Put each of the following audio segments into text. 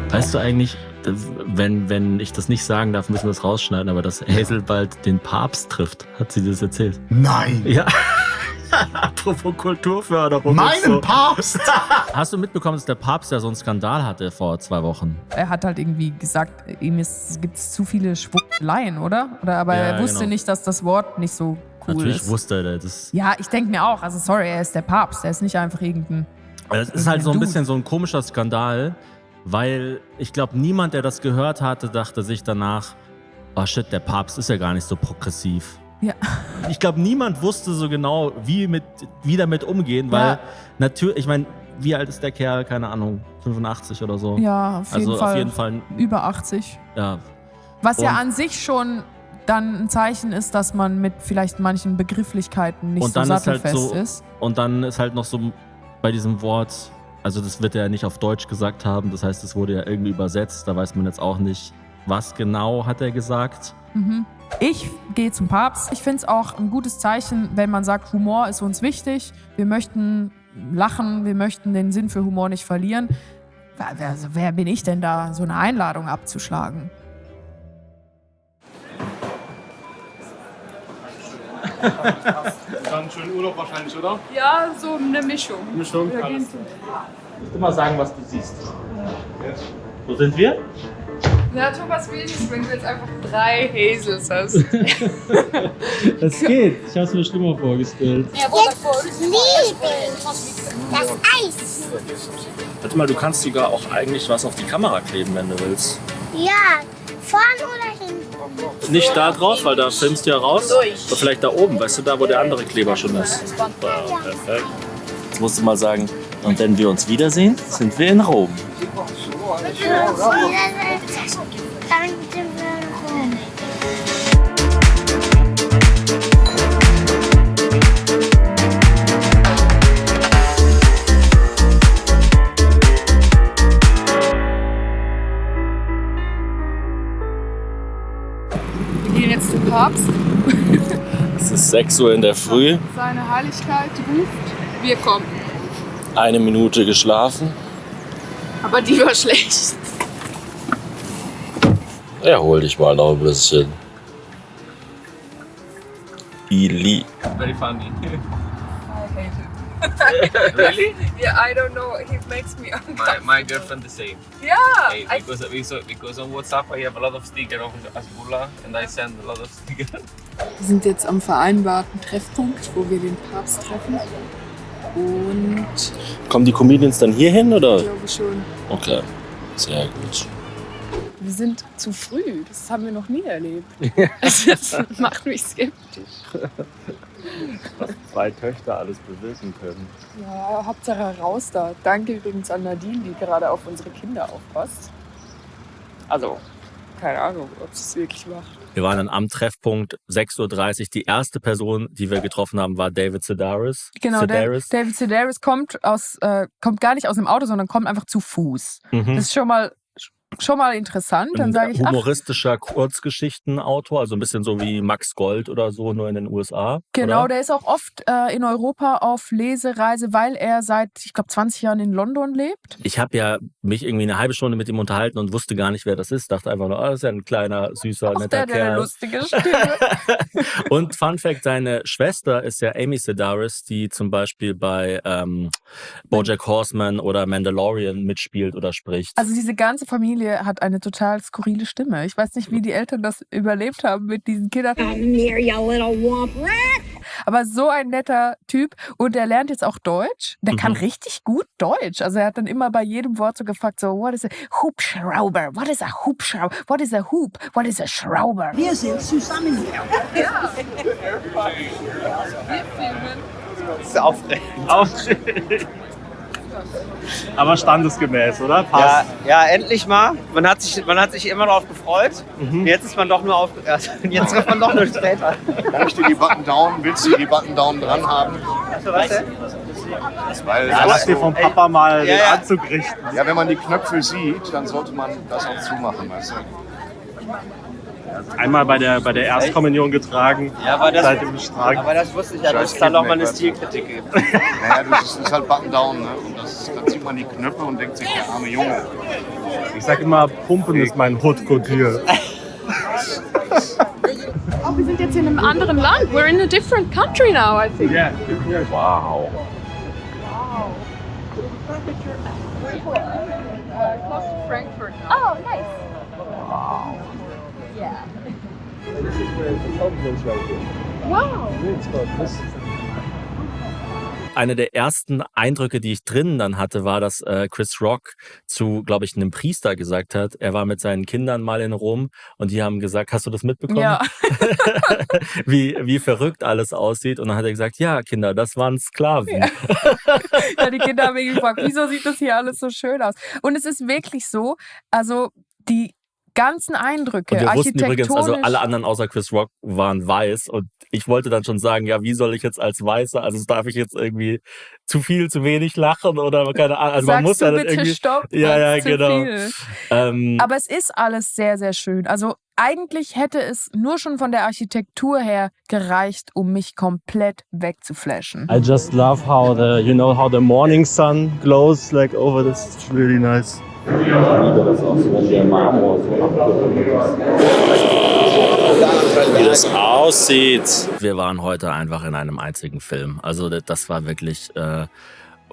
Weißt du eigentlich, wenn ich das nicht sagen darf, müssen wir es rausschneiden, aber dass Hazel bald den Papst trifft? Hat sie das erzählt? Nein! Ja. Apropos Kulturförderung. Meinen so. Papst! Hast du mitbekommen, dass der Papst ja so einen Skandal hatte vor 2 Wochen? Er hat halt irgendwie gesagt, ihm gibt es zu viele Schwuppeleien, oder? Aber Ja, er wusste genau. nicht, dass das Wort nicht so cool Natürlich ist. wusste er das. Ja, ich denke mir auch. Also sorry, er ist der Papst. Er ist nicht einfach irgendein... Es ist halt so ein Dude. bisschen so ein komischer Skandal, weil ich glaube, niemand, der das gehört hatte, dachte sich danach, oh shit, der Papst ist ja gar nicht so progressiv. Ja. Ich glaube, niemand wusste so genau, wie damit umgehen, weil Ja. natürlich, ich meine, wie alt ist der Kerl? Keine Ahnung, 85 oder so. Ja, auf jeden Fall über 80. Ja. Was ja Und- an sich schon dann ein Zeichen ist, dass man mit vielleicht manchen Begrifflichkeiten nicht Und so dann ist halt sattelfest so, ist. und dann ist halt noch so bei diesem Wort, also das wird er ja nicht auf Deutsch gesagt haben, das heißt, es wurde ja irgendwie übersetzt, da weiß man jetzt auch nicht, was genau hat er gesagt. Ich gehe zum Papst. Ich finde es auch ein gutes Zeichen, wenn man sagt, Humor ist uns wichtig. Wir möchten lachen, wir möchten den Sinn für Humor nicht verlieren. Wer bin ich denn da, so eine Einladung abzuschlagen? Dann schönen Urlaub wahrscheinlich, oder? Ja, so eine Mischung. Mischung, Wir alles. gehen Musst du mal sagen, was du siehst. Wo sind wir? Ja, Thomas, wie ist es, wenn du jetzt einfach 3 Hazels hast? Das geht. Ich habe es mir schlimmer vorgestellt. Jetzt liebe ich das Eis. Warte mal, du kannst sogar auch eigentlich was auf die Kamera kleben, wenn du willst. Ja, vorne oder hinten? Nicht da drauf, weil da filmst du ja raus. Oder vielleicht da oben, weißt du, da wo der andere Kleber schon ist. Perfekt. Jetzt musst du mal sagen, und wenn wir uns wiedersehen, sind wir in Rom. Dann sind wir rum. Wir gehen jetzt zum Papst. Es ist 6 Uhr in der Früh, Seine Heiligkeit ruft, wir kommen. 1 Minute geschlafen. Aber die war schlecht. Erhol dich mal noch ein bisschen. Ili. Very funny. I hate him. Really? Yeah, I don't know. He makes me uncomfortable. My girlfriend the same. Yeah, Hey, because on WhatsApp I have a lot of stickers of Asbullah and I send a lot of stickers. Wir sind jetzt am vereinbarten Treffpunkt, wo wir den Papst treffen. Und Kommen die Comedians dann hier hin, oder? ich glaube schon, Okay, sehr gut. wir sind zu früh. Das haben wir noch nie erlebt. Das macht mich skeptisch. 2 Töchter alles bewirken können. Ja, Hauptsache raus da. Danke übrigens an Nadine, die gerade auf unsere Kinder aufpasst. Also, keine Ahnung, ob sie es wirklich macht. Wir waren dann am Treffpunkt 6:30 Uhr. Die erste Person, die wir getroffen haben, war David Sedaris. Genau, Sedaris. David Sedaris kommt gar nicht aus dem Auto, sondern kommt einfach zu Fuß. Das ist schon mal interessant. Dann sage ich, ach, Humoristischer Kurzgeschichtenautor, also ein bisschen so wie Max Gold oder so, nur in den USA. genau, oder? der ist auch oft in Europa auf Lesereise, weil er seit, ich glaube, 20 Jahren in London lebt. Ich habe ja mich irgendwie eine halbe Stunde mit ihm unterhalten und wusste gar nicht, wer das ist. Dachte einfach nur, das ist ja ein kleiner, süßer, Auch netter der eine Kerl. lustige Stimme. Und Fun Fact, seine Schwester ist ja Amy Sedaris, die zum Beispiel bei BoJack Horseman oder Mandalorian mitspielt oder spricht. Also diese ganze Familie hat eine total skurrile Stimme. Ich weiß nicht, wie die Eltern das überlebt haben mit diesen Kindern. Aber so ein netter Typ. Und er lernt jetzt auch Deutsch. Der kann richtig gut Deutsch. Also er hat dann immer bei jedem Wort so gefragt, so, what is a Hubschrauber? What is a Hubschrauber? What is a Hub? What is a Schrauber? Wir sind zusammen hier. Das ist aufregend. Aber standesgemäß, oder? Ja, ja, endlich mal. Man hat sich immer darauf gefreut. Jetzt ist man doch nur auf. Jetzt trifft man doch nur später. Dann steht die Button down. Willst du die Button down dran haben? Was denn? Weil Ja, lass dir vom Papa mal den Ja. Anzug richten. ja, wenn man die Knöpfe sieht, dann sollte man das auch zumachen, weißt du? Einmal bei der Erstkommunion getragen, Ja, aber das, seitdem getragen. aber das wusste ich ja, dass es da noch mal eine Stilkritik gibt. Naja, das ist halt Button down, ne? Und das ist ganz man die Knöpfe und denkt sich, der arme Junge. Ich sag immer, Pumpen ist mein Haute Couture. Oh, wir sind jetzt in einem anderen Land. We're in a different country now, I think. Yeah. Wow. Close to Frankfurt. Oh, nice. Wow. Einer der ersten Eindrücke, die ich drinnen dann hatte, war, dass Chris Rock zu, glaube ich, einem Priester gesagt hat, er war mit seinen Kindern mal in Rom und die haben gesagt, hast du das mitbekommen? Ja. wie verrückt alles aussieht. Und dann hat er gesagt, ja, Kinder, das waren Sklaven. Ja. Ja, die Kinder haben mich gefragt, wieso sieht das hier alles so schön aus? Und es ist wirklich so, also die ganzen Eindrücke, Und wir wussten übrigens, also architektonisch- alle anderen außer Chris Rock waren weiß und ich wollte dann schon sagen, ja, wie soll ich jetzt als Weißer, also darf ich jetzt irgendwie zu viel, zu wenig lachen oder keine Ahnung. Also man muss Sagst du ja dann bitte irgendwie... Stopp, Ja, das ist zu genau. viel. Aber es ist alles sehr, sehr schön. Also eigentlich hätte es nur schon von der Architektur her gereicht, um mich komplett wegzuflashen. I just love how how the morning sun glows like over this. It's really nice. Ich liebe das auch so, wenn der Marmor so abgerundet ist. Wie das aussieht. Wir waren heute einfach in einem einzigen Film. Also das war wirklich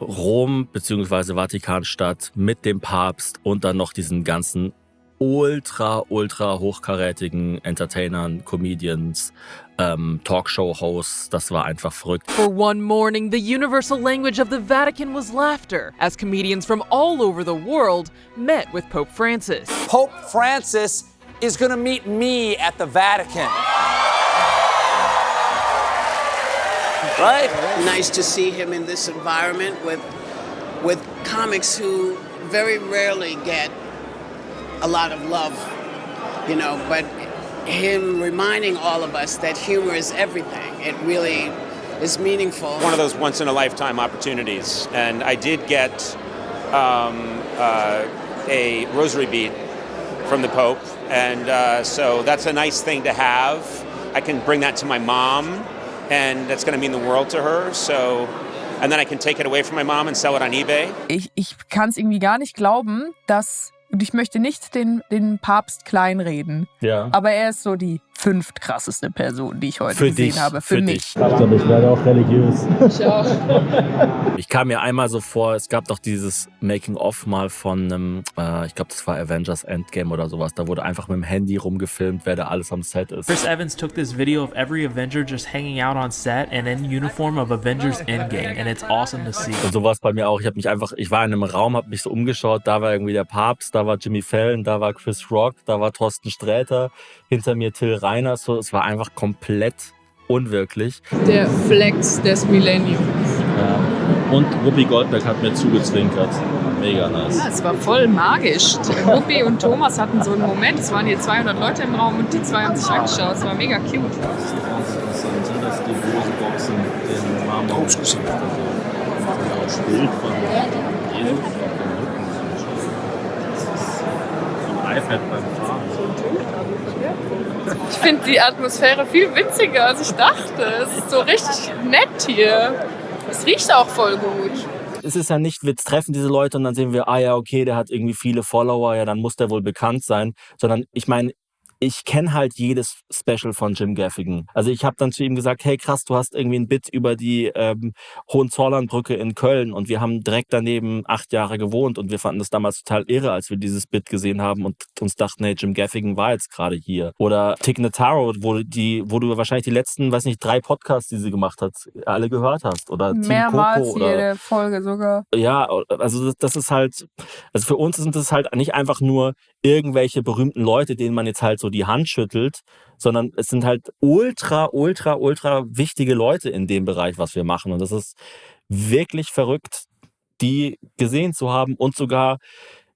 Rom bzw. Vatikanstadt mit dem Papst und dann noch diesen ganzen ultra hochkarätigen Entertainern, Comedians, Talkshow-Hosts. Das war einfach verrückt. For one morning, the universal language of the Vatican was laughter, as comedians from all over the world met with Pope Francis. Pope Francis is going to meet me at the Vatican. Right? Nice to see him in this environment with comics who very rarely get a lot of love, but him reminding all of us that humor is everything. It really is meaningful. One of those once-in-a-lifetime opportunities. And I did get a rosary bead from the Pope. And so that's a nice thing to have. I can bring that to my mom, and that's going to mean the world to her. So, and then I can take it away from my mom and sell it on eBay. Ich kann es irgendwie gar nicht glauben, dass... Und ich möchte nicht den Papst kleinreden. Ja. Aber er ist so die 5. krasseste Person, die ich heute gesehen habe. Für mich. dich. Ich glaube, ich werde auch religiös. Ich auch. Ich kam mir einmal so vor, es gab doch dieses Making-of mal von einem, ich glaube, das war Avengers Endgame oder sowas. Da wurde einfach mit dem Handy rumgefilmt, wer da alles am Set ist. Chris Evans took this video of every Avenger just hanging out on set and in uniform of Avengers Endgame, and it's awesome to see. Und so war es bei mir auch. Ich war in einem Raum, habe mich so umgeschaut, da war irgendwie der Papst, da war Jimmy Fallon, da war Chris Rock, da war Thorsten Sträter, hinter mir Till Reiners. So, es war einfach komplett unwirklich. Der Flex des Millenniums. Ja. Und Whoopi Goldberg hat mir zugezwinkert. Mega nice. Ja, es war voll magisch. Whoopi und Thomas hatten so einen Moment. Es waren hier 200 Leute im Raum und die zwei haben sich angeschaut. Es war mega cute. Sind das die Boxen, den Marmor? Das Bild von Jesus auf dem Rücken. So ein iPad beim Fahren. Ich finde die Atmosphäre viel witziger, als ich dachte. Es ist so richtig nett hier. Es riecht auch voll gut. Es ist ja nicht, wir treffen diese Leute und dann sehen wir, ja, okay, der hat irgendwie viele Follower, ja, dann muss der wohl bekannt sein. Sondern ich meine, ich kenne halt jedes Special von Jim Gaffigan. Also ich habe dann zu ihm gesagt, hey krass, du hast irgendwie ein Bit über die Hohenzollernbrücke in Köln und wir haben direkt daneben 8 Jahre gewohnt und wir fanden das damals total irre, als wir dieses Bit gesehen haben und uns dachten, hey, Jim Gaffigan war jetzt gerade hier. Oder Tig Notaro, wo du wahrscheinlich die letzten, 3 Podcasts, die sie gemacht hat, alle gehört hast. Oder Mehrmals Team Coco, oder jede Folge sogar. ja, also das ist halt, also für uns sind das halt nicht einfach nur irgendwelche berühmten Leute, denen man jetzt halt so die Hand schüttelt, sondern es sind halt ultra wichtige Leute in dem Bereich, was wir machen. Und das ist wirklich verrückt, die gesehen zu haben und sogar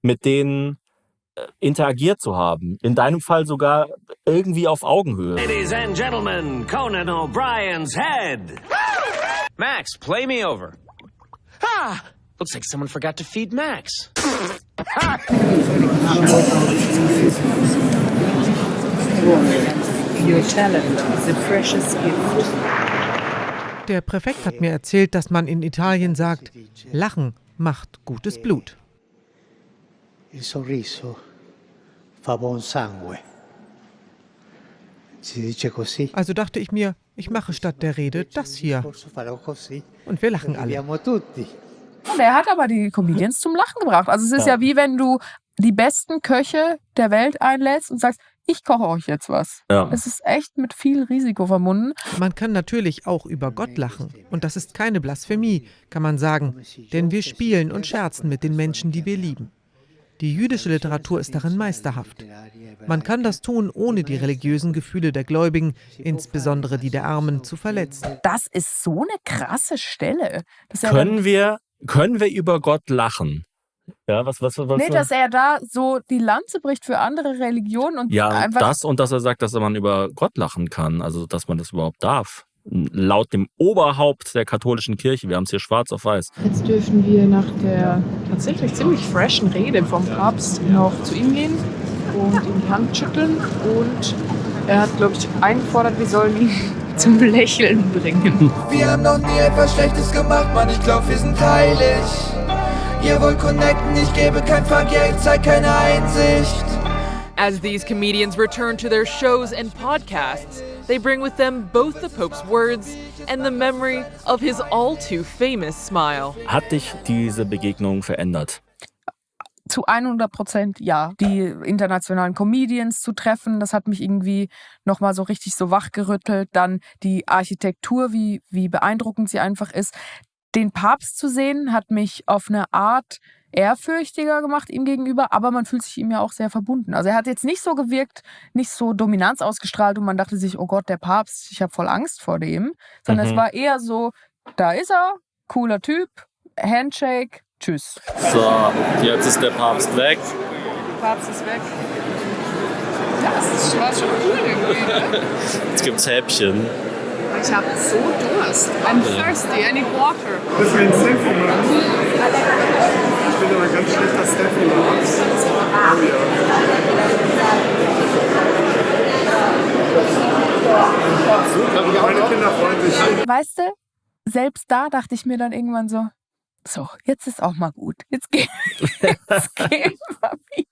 mit denen interagiert zu haben. In deinem Fall sogar irgendwie auf Augenhöhe. Ladies and gentlemen, Conan O'Brien's head. Max, play me over. Ah, looks like someone forgot to feed Max. Your talent is a precious gift. Der Präfekt hat mir erzählt, dass man in Italien sagt, Lachen macht gutes Blut. Il sorriso fa buon sangue. Si dice così. Also dachte ich mir, ich mache statt der Rede das hier. Und wir lachen alle. Und er hat aber die Comedians zum Lachen gebracht. Also es ist ja wie wenn du die besten Köche der Welt einlädst und sagst, ich koche euch jetzt was. Ja. Es ist echt mit viel Risiko verbunden. Man kann natürlich auch über Gott lachen. Und das ist keine Blasphemie, kann man sagen. Denn wir spielen und scherzen mit den Menschen, die wir lieben. Die jüdische Literatur ist darin meisterhaft. Man kann das tun, ohne die religiösen Gefühle der Gläubigen, insbesondere die der Armen, zu verletzen. Das ist so eine krasse Stelle. Können wir über Gott lachen? Ja, was nee, dass er da so die Lanze bricht für andere Religionen und einfach. Das und dass er sagt, dass man über Gott lachen kann, also dass man das überhaupt darf. Laut dem Oberhaupt der katholischen Kirche, wir haben es hier schwarz auf weiß. Jetzt dürfen wir nach der tatsächlich ziemlich freshen Rede vom Papst noch zu ihm gehen und ihm die Hand schütteln. Und er hat, glaube ich, eingefordert, wir sollen ihn zum Lächeln bringen. Wir haben noch nie etwas Schlechtes gemacht, Mann, ich glaube, wir sind heilig. Ihr wollt connecten, ich gebe kein Vergelt, zeig keine Einsicht. As these comedians return to their shows and podcasts, they bring with them both the Pope's words and the memory of his all-too-famous smile. Hat dich diese Begegnung verändert? Zu 100% ja. Die internationalen Comedians zu treffen, das hat mich irgendwie nochmal so richtig so wachgerüttelt. Dann die Architektur, wie beeindruckend sie einfach ist. Den Papst zu sehen, hat mich auf eine Art ehrfürchtiger gemacht ihm gegenüber, aber man fühlt sich ihm ja auch sehr verbunden. Also er hat jetzt nicht so gewirkt, nicht so Dominanz ausgestrahlt und man dachte sich, oh Gott, der Papst, ich habe voll Angst vor dem. Sondern es war eher so, da ist er, cooler Typ, Handshake, tschüss. So, jetzt ist der Papst weg. Der Papst ist weg. Das war schon cool irgendwie. Jetzt gibt's Häppchen. Ich habe so Durst. I'm thirsty, I need water. Das ist ein Steffi-Mann. Ich bin aber ein ganz schlechter Steffi-Mann. Oh ja. Meine Kinder freuen sich. Weißt du, selbst da dachte ich mir dann irgendwann so, jetzt ist auch mal gut. Jetzt geht mal wieder.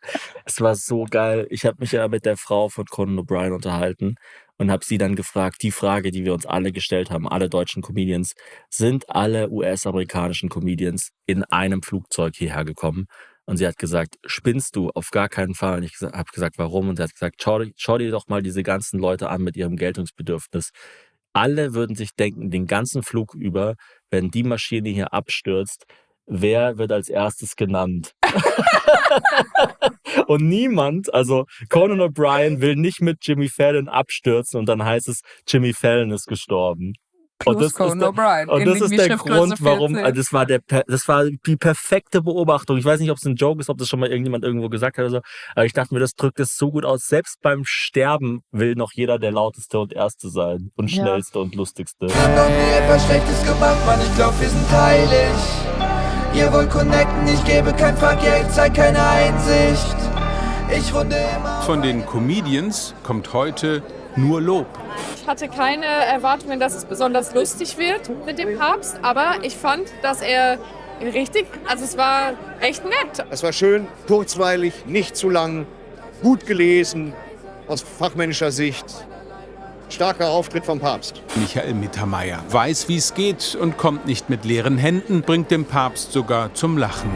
Es war so geil. Ich habe mich ja mit der Frau von Conan O'Brien unterhalten und habe sie dann gefragt, die Frage, die wir uns alle gestellt haben, alle deutschen Comedians, sind alle US-amerikanischen Comedians in einem Flugzeug hierher gekommen? Und sie hat gesagt, spinnst du? Auf gar keinen Fall. Und ich habe gesagt, warum? Und sie hat gesagt, schau dir doch mal diese ganzen Leute an mit ihrem Geltungsbedürfnis. Alle würden sich denken, den ganzen Flug über, wenn die Maschine hier abstürzt, wer wird als erstes genannt? Und niemand, also Conan O'Brien will nicht mit Jimmy Fallon abstürzen und dann heißt es, Jimmy Fallon ist gestorben. Und das ist der Grund, warum, das war die perfekte Beobachtung. Ich weiß nicht, ob es ein Joke ist, ob das schon mal irgendjemand irgendwo gesagt hat oder so, aber ich dachte mir, das drückt es so gut aus. Selbst beim Sterben will noch jeder der Lauteste und Erste sein und Schnellste und Lustigste. Wir haben noch nie etwas Schlechtes gemacht, Mann, ich glaub, wir sind heilig. Ihr wollt connecten, ich gebe kein Vergelt, zeig keine Einsicht. Ich runde immer. Von den Comedians kommt heute nur Lob. Ich hatte keine Erwartungen, dass es besonders lustig wird mit dem Papst, aber ich fand, dass er es war echt nett. Es war schön, kurzweilig, nicht zu lang, gut gelesen, aus fachmännischer Sicht. Starker Auftritt vom Papst. Michael Mittermeier weiß, wie es geht und kommt nicht mit leeren Händen, bringt den Papst sogar zum Lachen.